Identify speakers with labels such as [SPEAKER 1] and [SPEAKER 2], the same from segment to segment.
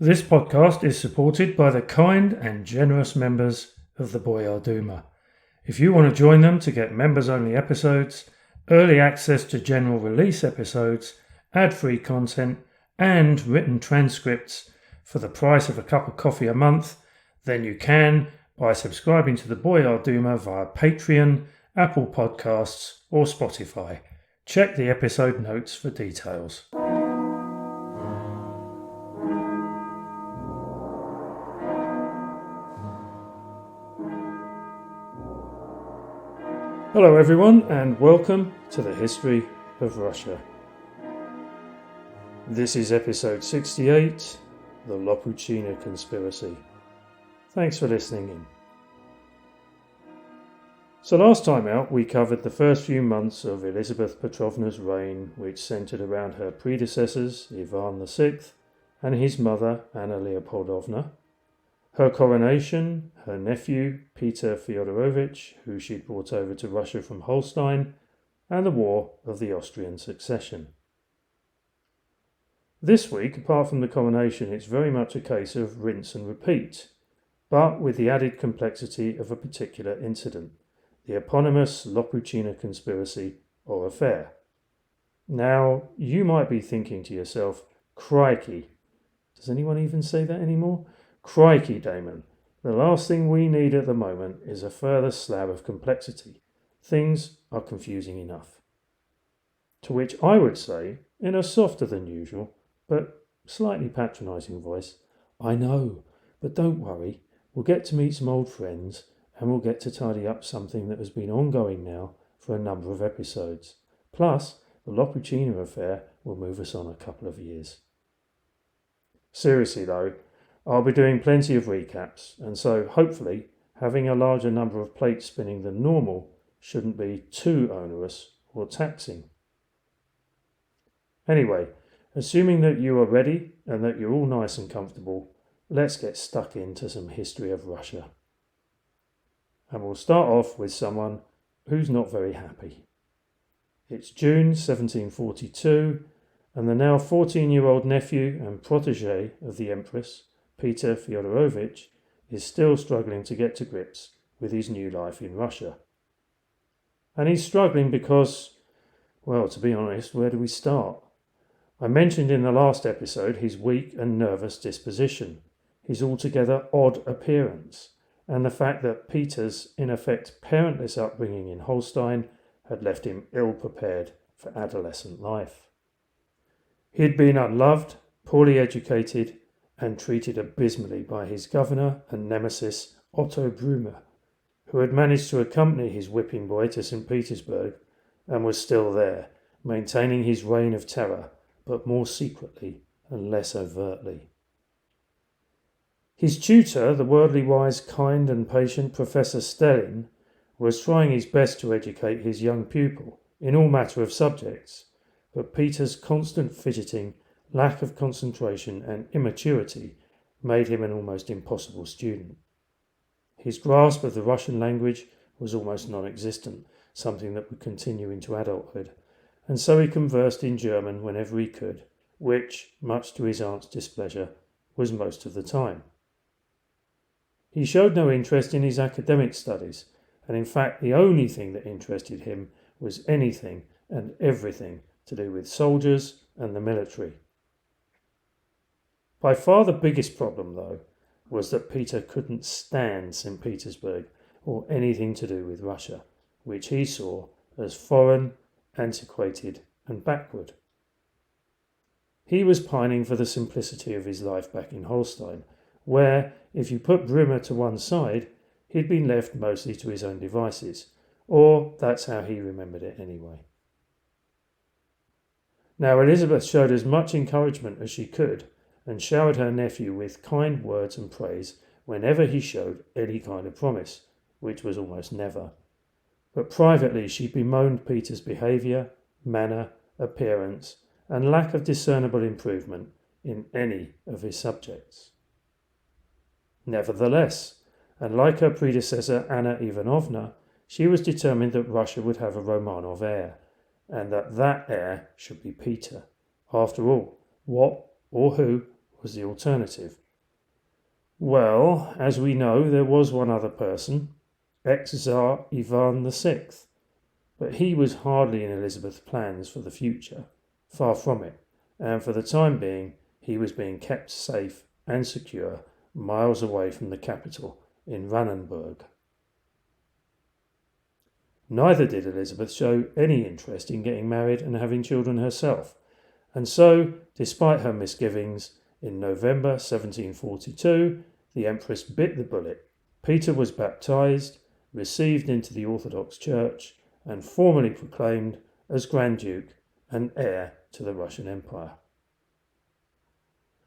[SPEAKER 1] This podcast is supported by the kind and generous members of the Boyar Duma. If you want to join them to get members-only episodes, early access to general release episodes, ad-free content, and written transcripts for the price of a cup of coffee a month, then you can by subscribing to the Boyar Duma via Patreon, Apple Podcasts, or Spotify. Check the episode notes for details. Hello everyone, and welcome to the History of Russia. This is episode 68, the Lopukhina Conspiracy. Thanks for listening in. So last time out we covered the first few months of Elizabeth Petrovna's reign, which centred around her predecessors Ivan VI and his mother Anna Leopoldovna, her coronation, her nephew Peter Fyodorovich, who she'd brought over to Russia from Holstein, and the War of the Austrian Succession. This week, apart from the coronation, it's very much a case of rinse and repeat, but with the added complexity of a particular incident, the eponymous Lopukhina Conspiracy or affair. Now, you might be thinking to yourself, crikey, does anyone even say that anymore? Crikey, Damon, the last thing we need at the moment is a further slab of complexity. Things are confusing enough. To which I would say, in a softer than usual, but slightly patronising voice, I know, but don't worry, we'll get to meet some old friends and we'll get to tidy up something that has been ongoing now for a number of episodes. Plus, the Lopukhina affair will move us on a couple of years. Seriously though, I'll be doing plenty of recaps, and so hopefully having a larger number of plates spinning than normal shouldn't be too onerous or taxing. Anyway, assuming that you are ready and that you're all nice and comfortable, let's get stuck into some history of Russia. And we'll start off with someone who's not very happy. It's June 1742, and the now 14-year-old nephew and protege of the Empress, Peter Fyodorovich, is still struggling to get to grips with his new life in Russia. And he's struggling because, well, to be honest, where do we start? I mentioned in the last episode his weak and nervous disposition, his altogether odd appearance, and the fact that Peter's, in effect, parentless upbringing in Holstein had left him ill-prepared for adolescent life. He had been unloved, poorly educated, and treated abysmally by his governor and nemesis Otto Brümmer, who had managed to accompany his whipping boy to St. Petersburg and was still there, maintaining his reign of terror, but more secretly and less overtly. His tutor, the worldly wise, kind and patient Professor Stelin, was trying his best to educate his young pupil in all matter of subjects, but Peter's constant fidgeting, lack of concentration and immaturity made him an almost impossible student. His grasp of the Russian language was almost non-existent, something that would continue into adulthood, and so he conversed in German whenever he could, which, much to his aunt's displeasure, was most of the time. He showed no interest in his academic studies, and in fact the only thing that interested him was anything and everything to do with soldiers and the military. By far the biggest problem, though, was that Peter couldn't stand St. Petersburg or anything to do with Russia, which he saw as foreign, antiquated and backward. He was pining for the simplicity of his life back in Holstein, where, if you put Brümmer to one side, he'd been left mostly to his own devices, or that's how he remembered it anyway. Now Elizabeth showed as much encouragement as she could, and showered her nephew with kind words and praise whenever he showed any kind of promise, which was almost never. But privately she bemoaned Peter's behaviour, manner, appearance, and lack of discernible improvement in any of his subjects. Nevertheless, and like her predecessor Anna Ivanovna, she was determined that Russia would have a Romanov heir, and that heir should be Peter. After all, what or who was the alternative. Well, as we know, there was one other person, ex-Tsar Ivan VI, but he was hardly in Elizabeth's plans for the future, far from it, and for the time being he was being kept safe and secure miles away from the capital in Rannenburg. Neither did Elizabeth show any interest in getting married and having children herself, and so, despite her misgivings, in November 1742 the Empress bit the bullet. Peter was baptized, received into the Orthodox Church, and formally proclaimed as Grand Duke and heir to the Russian Empire.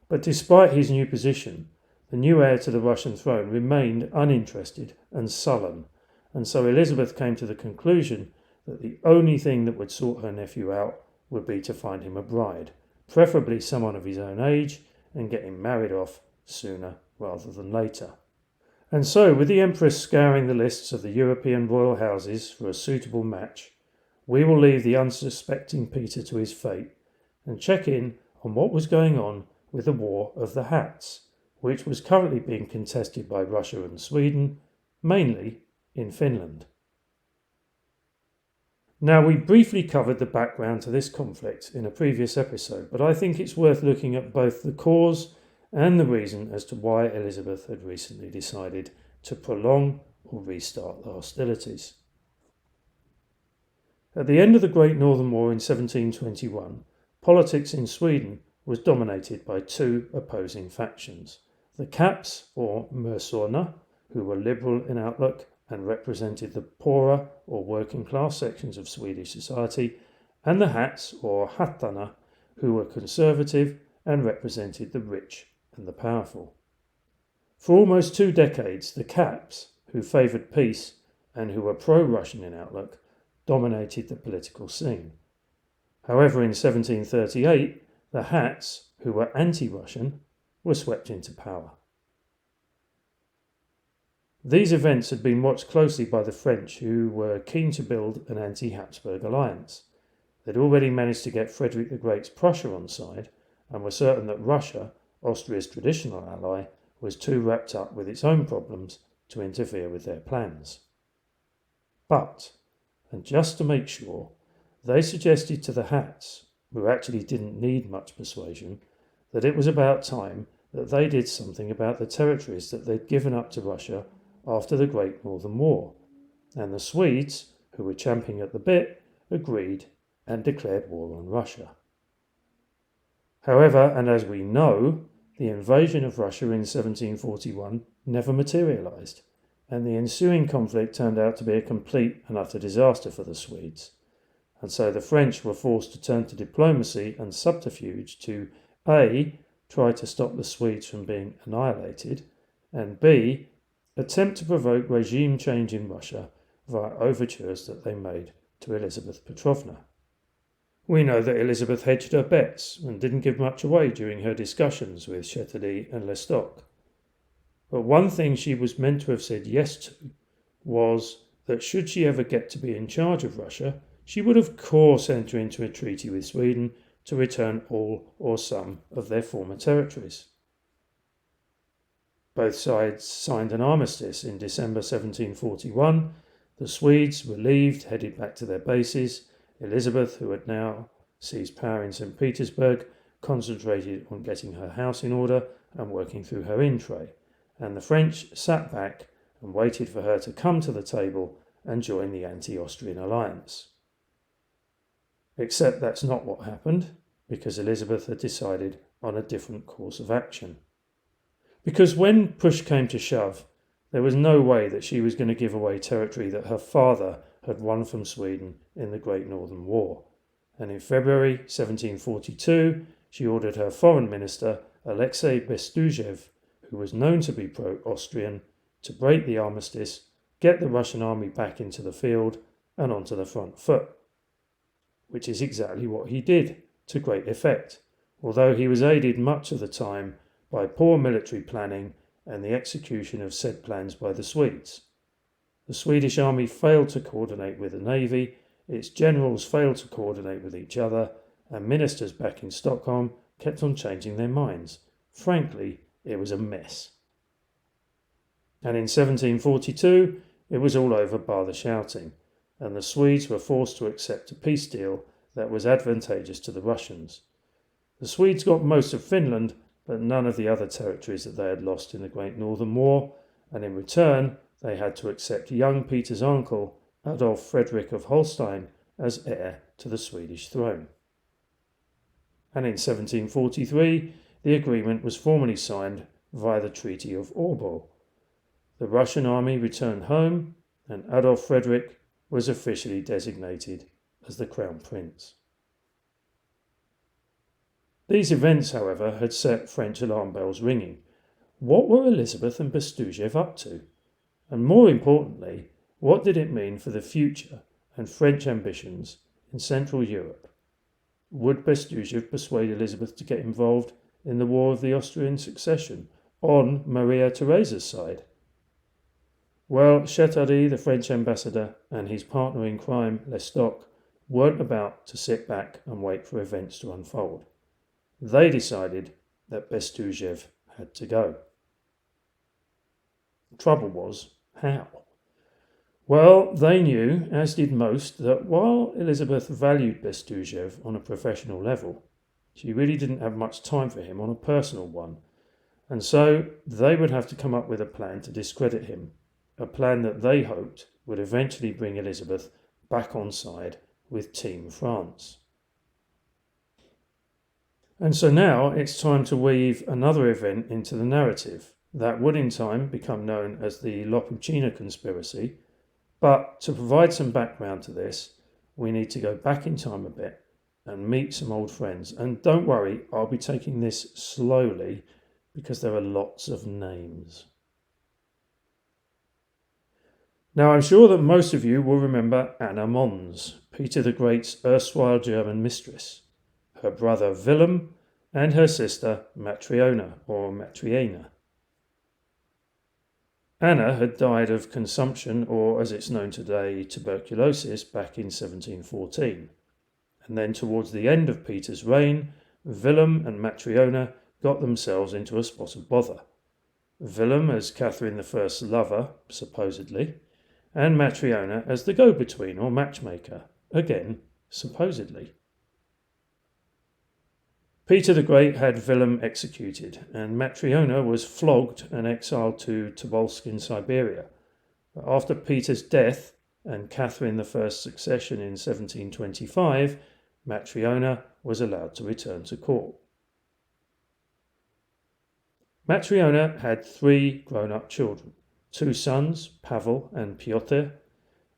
[SPEAKER 1] But despite his new position, the new heir to the Russian throne remained uninterested and sullen, and so Elizabeth came to the conclusion that the only thing that would sort her nephew out would be to find him a bride, preferably someone of his own age, and get him married off sooner rather than later. And so, with the Empress scouring the lists of the European royal houses for a suitable match, we will leave the unsuspecting Peter to his fate and check in on what was going on with the War of the Hats, which was currently being contested by Russia and Sweden, mainly in Finland. Now, we briefly covered the background to this conflict in a previous episode, but I think it's worth looking at both the cause and the reason as to why Elizabeth had recently decided to prolong or restart the hostilities. At the end of the Great Northern War in 1721, politics in Sweden was dominated by two opposing factions: the Caps, or Mersorna, who were liberal in outlook and represented the poorer or working class sections of Swedish society, and the Hats, or Hattarna, who were conservative and represented the rich and the powerful. For almost 2 decades, the Caps, who favoured peace and who were pro-Russian in outlook, dominated the political scene. However, in 1738, the Hats, who were anti-Russian, were swept into power. These events had been watched closely by the French, who were keen to build an anti-Habsburg alliance. They'd already managed to get Frederick the Great's Prussia on side, and were certain that Russia, Austria's traditional ally, was too wrapped up with its own problems to interfere with their plans. But, and just to make sure, they suggested to the Hats, who actually didn't need much persuasion, that it was about time that they did something about the territories that they'd given up to Russia after the Great Northern War, and the Swedes, who were champing at the bit, agreed and declared war on Russia. However, and as we know, the invasion of Russia in 1741 never materialised, and the ensuing conflict turned out to be a complete and utter disaster for the Swedes. And so the French were forced to turn to diplomacy and subterfuge to A, try to stop the Swedes from being annihilated, and B, attempt to provoke regime change in Russia via overtures that they made to Elizabeth Petrovna. We know that Elizabeth hedged her bets and didn't give much away during her discussions with Châtelet and Lestock. But one thing she was meant to have said yes to was that should she ever get to be in charge of Russia, she would of course enter into a treaty with Sweden to return all or some of their former territories. Both sides signed an armistice in December 1741. The Swedes, relieved, headed back to their bases. Elizabeth, who had now seized power in St. Petersburg, concentrated on getting her house in order and working through her in-tray. And the French sat back and waited for her to come to the table and join the anti-Austrian alliance. Except that's not what happened, because Elizabeth had decided on a different course of action. Because when push came to shove, there was no way that she was going to give away territory that her father had won from Sweden in the Great Northern War. And in February 1742, she ordered her foreign minister, Alexei Bestujev, who was known to be pro-Austrian, to break the armistice, get the Russian army back into the field and onto the front foot. Which is exactly what he did, to great effect, although he was aided much of the time by poor military planning and the execution of said plans by the Swedes. The Swedish army failed to coordinate with the navy, its generals failed to coordinate with each other, and ministers back in Stockholm kept on changing their minds, Frankly, it was a mess. And in 1742, it was all over bar the shouting, and the Swedes were forced to accept a peace deal that was advantageous to the Russians. The Swedes got most of Finland, but none of the other territories that they had lost in the Great Northern War, and in return they had to accept young Peter's uncle, Adolf Frederick of Holstein, as heir to the Swedish throne. And in 1743, the agreement was formally signed via the Treaty of Aalborg. The Russian army returned home, and Adolf Frederick was officially designated as the Crown Prince. These events, however, had set French alarm bells ringing. What were Elizabeth and Bestuzhev up to? And more importantly, what did it mean for the future and French ambitions in Central Europe? Would Bestuzhev persuade Elizabeth to get involved in the War of the Austrian Succession on Maria Theresa's side? Well, Chatardix, the French ambassador, and his partner in crime, Lestock, weren't about to sit back and wait for events to unfold. They decided that Bestuzhev had to go. The trouble was, how? Well, they knew, as did most, that while Elizabeth valued Bestuzhev on a professional level, she really didn't have much time for him on a personal one, and so they would have to come up with a plan to discredit him, a plan that they hoped would eventually bring Elizabeth back on side with Team France. And so now it's time to weave another event into the narrative that would in time become known as the Lopukhina Conspiracy. But to provide some background to this, we need to go back in time a bit and meet some old friends. And don't worry, I'll be taking this slowly because there are lots of names. Now, I'm sure that most of you will remember Anna Mons, Peter the Great's erstwhile German mistress, her brother Willem, and her sister Matriona, or Matriana. Anna had died of consumption, or as it's known today, tuberculosis, back in 1714. And then towards the end of Peter's reign, Willem and Matriona got themselves into a spot of bother. Willem as Catherine I's lover, supposedly, and Matriona as the go-between or matchmaker, again, supposedly. Peter the Great had Willem executed, and Matriona was flogged and exiled to Tobolsk in Siberia. But after Peter's death and Catherine I's succession in 1725, Matriona was allowed to return to court. Matriona had 3 grown-up children, 2 sons, Pavel and Pyotr,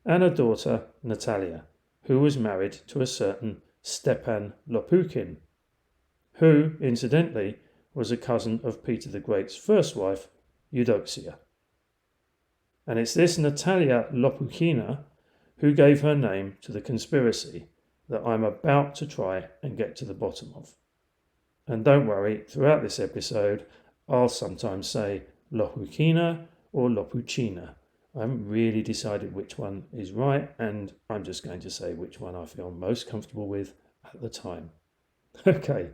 [SPEAKER 1] and a daughter, Natalia, who was married to a certain Stepan Lopukhin, who, incidentally, was a cousin of Peter the Great's first wife, Eudoxia. And it's this Natalia Lopukhina who gave her name to the conspiracy that I'm about to try and get to the bottom of. And don't worry, throughout this episode, I'll sometimes say Lopukhina or Lopuchina. I haven't really decided which one is right, and I'm just going to say which one I feel most comfortable with at the time. Okay,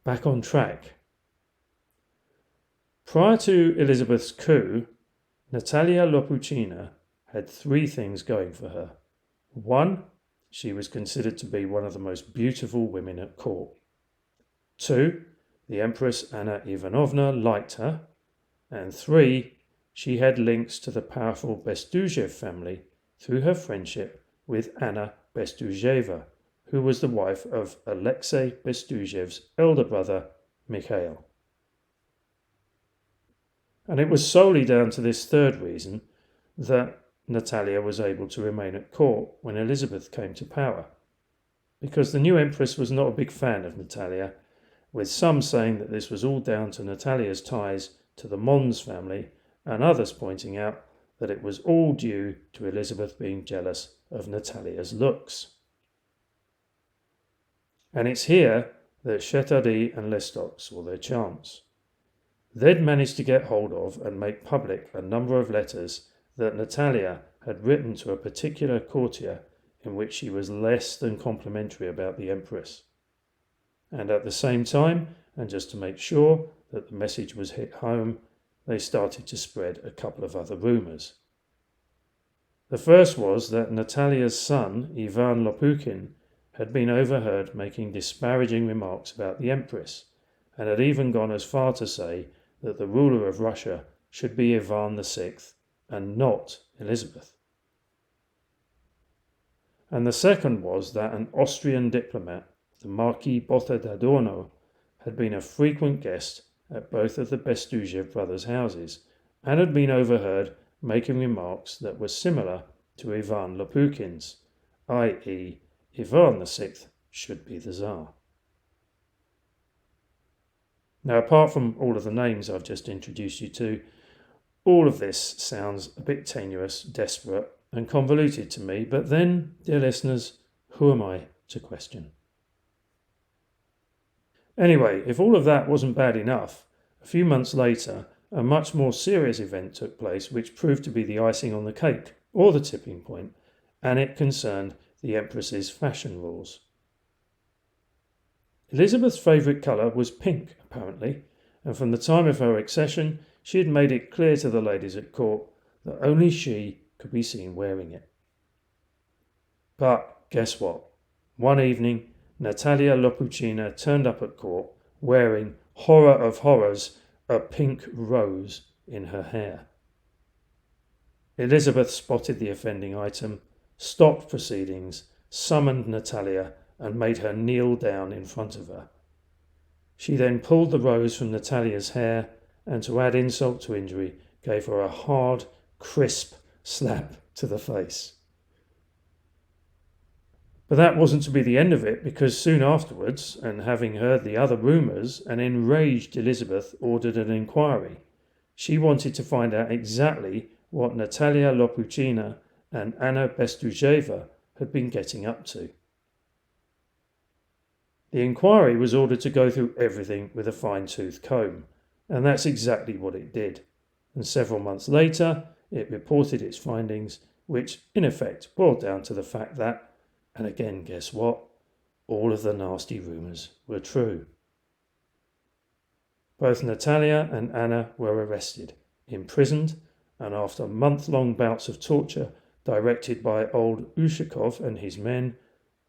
[SPEAKER 1] back on track. Prior to Elizabeth's coup, Natalia Lopukhina had 3 things going for her. 1, she was considered to be one of the most beautiful women at court. 2, the Empress Anna Ivanovna liked her. And 3, she had links to the powerful Bestuzhev family through her friendship with Anna Bestuzheva, who was the wife of Alexei Bestuzhev's elder brother, Mikhail. And it was solely down to this 3rd reason that Natalia was able to remain at court when Elizabeth came to power, because the new empress was not a big fan of Natalia, with some saying that this was all down to Natalia's ties to the Mons family, and others pointing out that it was all due to Elizabeth being jealous of Natalia's looks. And it's here that Chatardix and Lestock saw their chance. They'd managed to get hold of and make public a number of letters that Natalia had written to a particular courtier in which she was less than complimentary about the empress. And at the same time, and just to make sure, that the message was hit home, they started to spread a couple of other rumours. The first was that Natalia's son, Ivan Lopukhin, had been overheard making disparaging remarks about the Empress, and had even gone as far to say that the ruler of Russia should be Ivan VI and not Elizabeth. And the second was that an Austrian diplomat, the Marquis Botha d'Adorno, had been a frequent guest at both of the Bestuzhev brothers' houses and had been overheard making remarks that were similar to Ivan Lopukhin's, i.e. Ivan VI should be the Tsar. Now, apart from all of the names I've just introduced you to, all of this sounds a bit tenuous, desperate and convoluted to me, but then, dear listeners, who am I to question? Anyway, if all of that wasn't bad enough, a few months later, a much more serious event took place which proved to be the icing on the cake, or the tipping point, and it concerned the Empress's fashion rules. Elizabeth's favourite colour was pink, apparently, and from the time of her accession she had made it clear to the ladies at court that only she could be seen wearing it. But guess what? One evening, Natalia Lopukhina turned up at court wearing, horror of horrors, a pink rose in her hair. Elizabeth spotted the offending item, stopped proceedings, summoned Natalia and made her kneel down in front of her. She then pulled the rose from Natalia's hair and, to add insult to injury, gave her a hard, crisp slap to the face. But that wasn't to be the end of it, because soon afterwards, and having heard the other rumours, an enraged Elizabeth ordered an inquiry. She wanted to find out exactly what Natalia Lopukhina and Anna Bestuzheva had been getting up to. The inquiry was ordered to go through everything with a fine-tooth comb, and that's exactly what it did. And several months later, it reported its findings, which in effect boiled down to the fact that, and again, guess what? All of the nasty rumours were true. Both Natalia and Anna were arrested, imprisoned, and after month-long bouts of torture directed by old Ushakov and his men,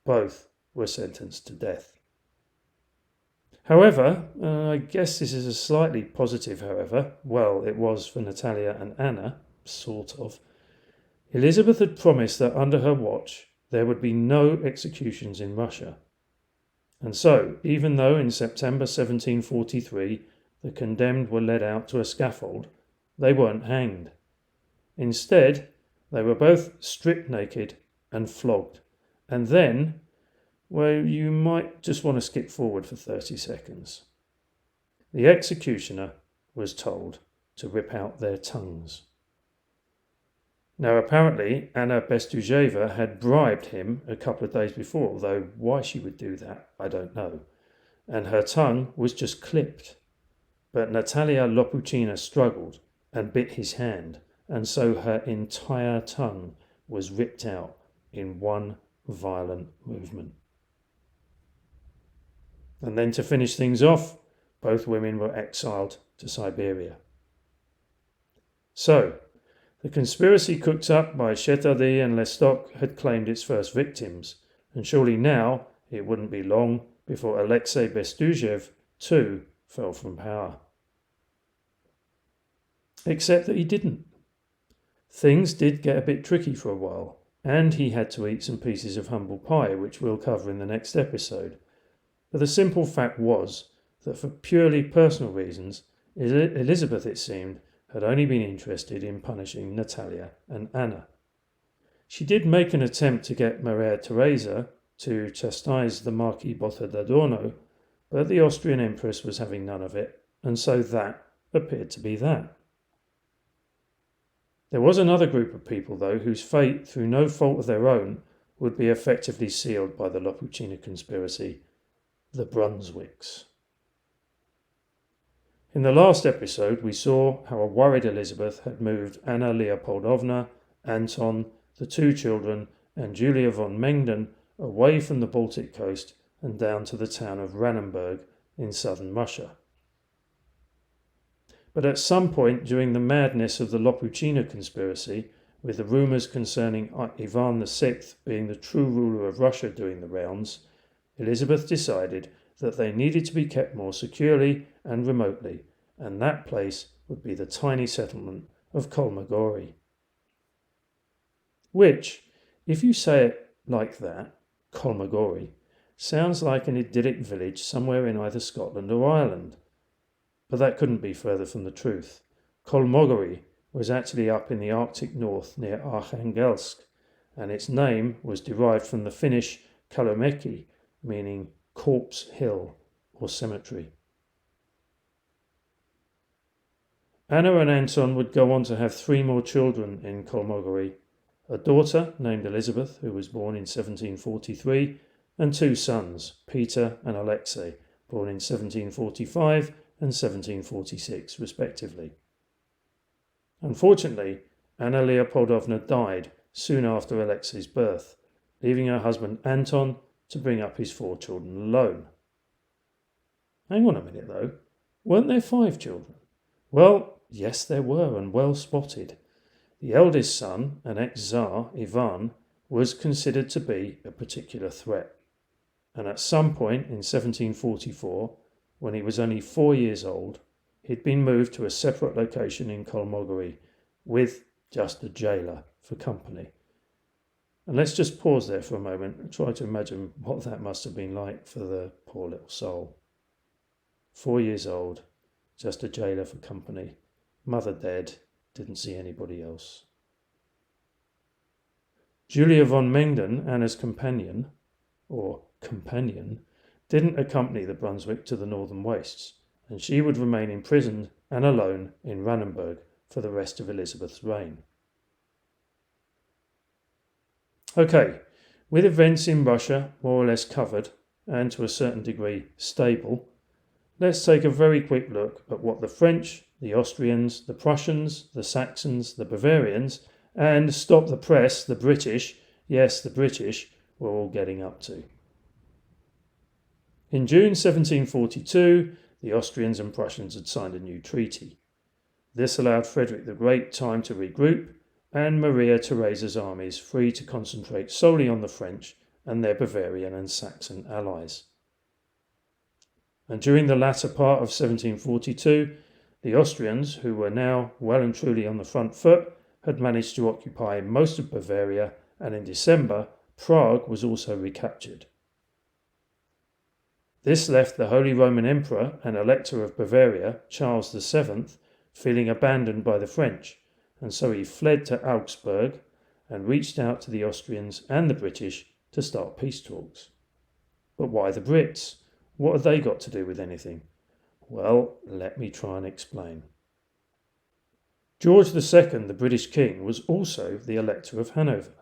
[SPEAKER 1] both were sentenced to death. However, I guess this is a slightly positive however, well, it was for Natalia and Anna, sort of. Elizabeth had promised that under her watch there would be no executions in Russia. And so, even though in September 1743 the condemned were led out to a scaffold, they weren't hanged. Instead, they were both stripped naked and flogged, and then, well, you might just want to skip forward for 30 seconds. The executioner was told to rip out their tongues. Now, apparently, Anna Bestuzheva had bribed him a couple of days before, although why she would do that, I don't know. And her tongue was just clipped. But Natalia Lopukhina struggled and bit his hand, and so her entire tongue was ripped out in one violent movement. And then to finish things off, both women were exiled to Siberia. So, the conspiracy cooked up by Shetardy and Lestock had claimed its first victims, and surely now it wouldn't be long before Alexei Bestuzhev too fell from power. Except that he didn't. Things did get a bit tricky for a while, and he had to eat some pieces of humble pie, which we'll cover in the next episode. But the simple fact was that for purely personal reasons, Elizabeth, it seemed, had only been interested in punishing Natalia and Anna. She did make an attempt to get Maria Theresa to chastise the Marquis Botha d'Adorno, but the Austrian Empress was having none of it, and so that appeared to be that. There was another group of people, though, whose fate, through no fault of their own, would be effectively sealed by the Lopukhina Conspiracy, the Brunswicks. In the last episode, we saw how a worried Elizabeth had moved Anna Leopoldovna, Anton, the two children, and Julia von Mengden away from the Baltic coast and down to the town of Rannenburg in southern Russia. But at some point during the madness of the Lopukhina Conspiracy, with the rumours concerning Ivan VI being the true ruler of Russia doing the rounds, Elizabeth decided that they needed to be kept more securely and remotely, and that place would be the tiny settlement of Kolmogorye. Which, if you say it like that, Kolmogorye, sounds like an idyllic village somewhere in either Scotland or Ireland. But that couldn't be further from the truth. Kolmogorye was actually up in the Arctic north near Arkhangelsk, and its name was derived from the Finnish Kalamäki, meaning corpse hill or cemetery. Anna and Anton would go on to have 3 more children in Kolmogorye, a daughter named Elizabeth, who was born in 1743, and 2 sons, Peter and Alexei, born in 1745 and 1746 respectively. Unfortunately, Anna Leopoldovna died soon after Alexei's birth, leaving her husband Anton to bring up his 4 children alone. Hang on a minute though, weren't there 5 children? Well, yes there were, and well spotted. The eldest son, an ex-Tsar, Ivan, was considered to be a particular threat, and at some point in 1744, when he was only 4 years old, he'd been moved to a separate location in Kolmogorye with just a jailer for company. And let's just pause there for a moment and try to imagine what that must have been like for the poor little soul. 4 years old, just a jailer for company, mother dead, didn't see anybody else. Julia von Mengden, Anna's companion, didn't accompany the Brunswick to the northern wastes, and she would remain imprisoned and alone in Rannenburg for the rest of Elizabeth's reign. Okay, with events in Russia more or less covered, and to a certain degree stable, let's take a very quick look at what the French, the Austrians, the Prussians, the Saxons, the Bavarians, and, stop the press, the British, yes, the British, were all getting up to. In June 1742, the Austrians and Prussians had signed a new treaty. This allowed Frederick the Great time to regroup, and Maria Theresa's armies free to concentrate solely on the French and their Bavarian and Saxon allies. And during the latter part of 1742, the Austrians, who were now well and truly on the front foot, had managed to occupy most of Bavaria, and in December, Prague was also recaptured. This left the Holy Roman Emperor and Elector of Bavaria, Charles VII, feeling abandoned by the French, and so he fled to Augsburg and reached out to the Austrians and the British to start peace talks. But why the Brits? What have they got to do with anything? Well, let me try and explain. George II, the British king, was also the Elector of Hanover,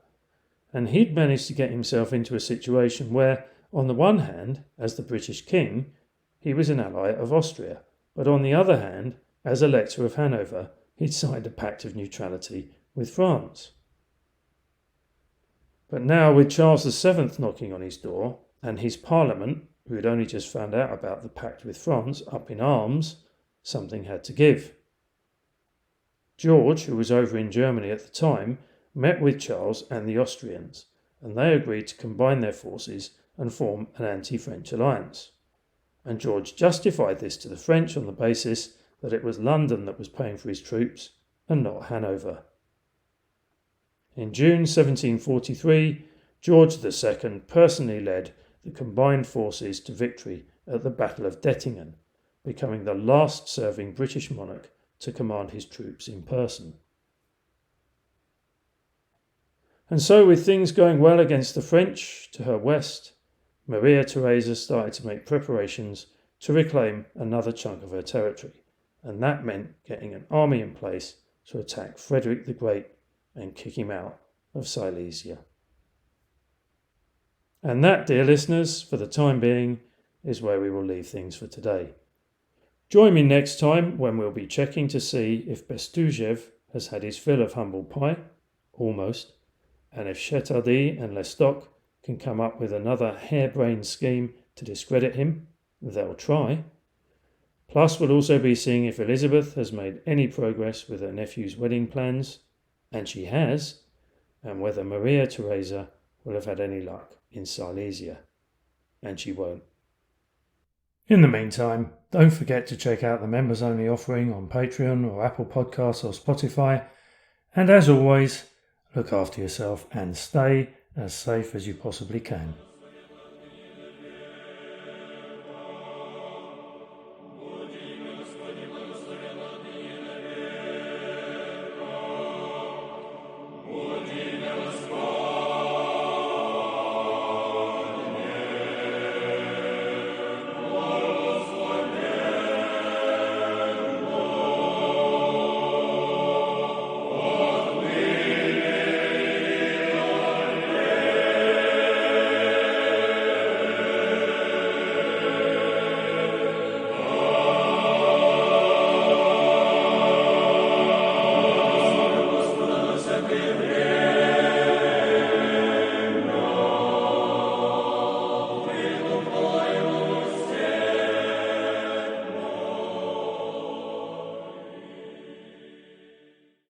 [SPEAKER 1] and he'd managed to get himself into a situation where, on the one hand, as the British king, he was an ally of Austria, but on the other hand, as Elector of Hanover, he'd signed a pact of neutrality with France. But now, with Charles VII knocking on his door, and his Parliament, who had only just found out about the pact with France, up in arms, something had to give. George, who was over in Germany at the time, met with Charles and the Austrians, and they agreed to combine their forces and form an anti-French alliance. And George justified this to the French on the basis that it was London that was paying for his troops and not Hanover. In June 1743, George II personally led the combined forces to victory at the Battle of Dettingen, becoming the last serving British monarch to command his troops in person. And so, with things going well against the French to her west, Maria Theresa started to make preparations to reclaim another chunk of her territory, and that meant getting an army in place to attack Frederick the Great and kick him out of Silesia. And that, dear listeners, for the time being, is where we will leave things for today. Join me next time when we'll be checking to see if Bestuzhev has had his fill of humble pie, almost, and if Chetardi and Lestock can come up with another harebrained scheme to discredit him. They'll try. Plus, we'll also be seeing if Elizabeth has made any progress with her nephew's wedding plans, and she has, and whether Maria Theresa will have had any luck in Silesia, and she won't. In the meantime, don't forget to check out the members-only offering on Patreon or Apple Podcasts or Spotify, and as always, look after yourself and stay as safe as you possibly can.